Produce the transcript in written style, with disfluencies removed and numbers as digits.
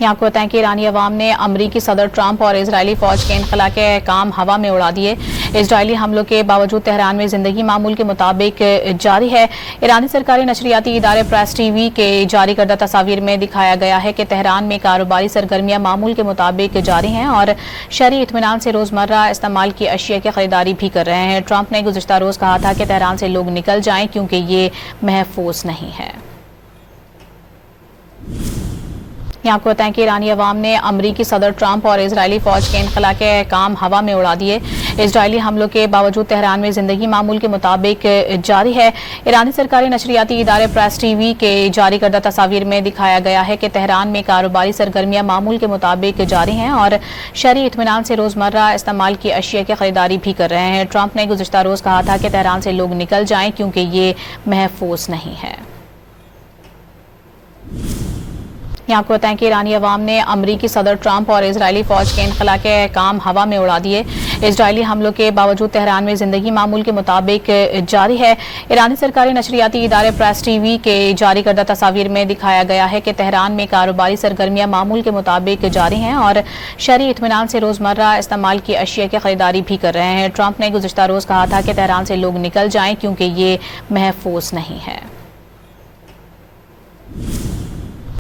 यहाँ आपको बताएं कि ईरानी अवाम ने अमरीकी सदर ट्रंप और इजरायली फौज के इनखला के अहकाम हवा में उड़ा दिए। इजरायली हमलों के बावजूद तेहरान में जिंदगी मामूल के मुताबिक जारी है। ईरानी सरकारी नशरियाती इदारे प्रेस टीवी के जारी करदा तस्वीर में दिखाया गया है कि तेहरान में कारोबारी सरगर्मियां मामूल के मुताबिक जारी हैं और शहरी इत्मीनान से रोजमर्रा इस्तेमाल की अशिया की खरीदारी भी कर रहे हैं। ट्रंप ने गुज़िश्ता रोज कहा था कि तेहरान से लोग निकल जाएं क्योंकि ये महफूज नहीं है। यहाँ आपको बताएं कि ईरानी अवाम ने अमरीकी सदर ट्रंप और इजरायली फौज के इनखला के अहकाम हवा में उड़ा दिए। इजरायली हमलों के बावजूद तेहरान में जिंदगी मामूल के मुताबिक जारी है। ईरानी सरकारी नशरियाती इदारे प्रेस टीवी के जारी करदा तस्वीर में दिखाया गया है कि तेहरान में कारोबारी सरगर्मियां मामूल के मुताबिक जारी हैं और शहरी इत्मीनान से रोजमर्रा इस्तेमाल की अशिया की खरीदारी भी कर रहे हैं। ट्रंप ने गुज़िश्ता रोज कहा था कि तेहरान से लोग निकल जाएं क्योंकि ये महफूज नहीं है। यहाँ आपको बताएं कि ईरानी अवाम ने अमरीकी सदर ट्रंप और इजरायली फौज के इनखला के अहकाम हवा में उड़ा दिए। इजरायली हमलों के बावजूद तेहरान में जिंदगी मामूल के मुताबिक जारी है। ईरानी सरकारी नशरियाती इदारे प्रेस टीवी के जारी करदा तस्वीर में दिखाया गया है कि तेहरान में कारोबारी सरगर्मियां मामूल के मुताबिक जारी हैं और शहरी इत्मीनान से रोजमर्रा इस्तेमाल की अशिया की खरीदारी भी कर रहे हैं। ट्रंप ने गुज़िश्ता रोज कहा था कि तेहरान से लोग निकल जाएं क्योंकि ये महफूज नहीं है।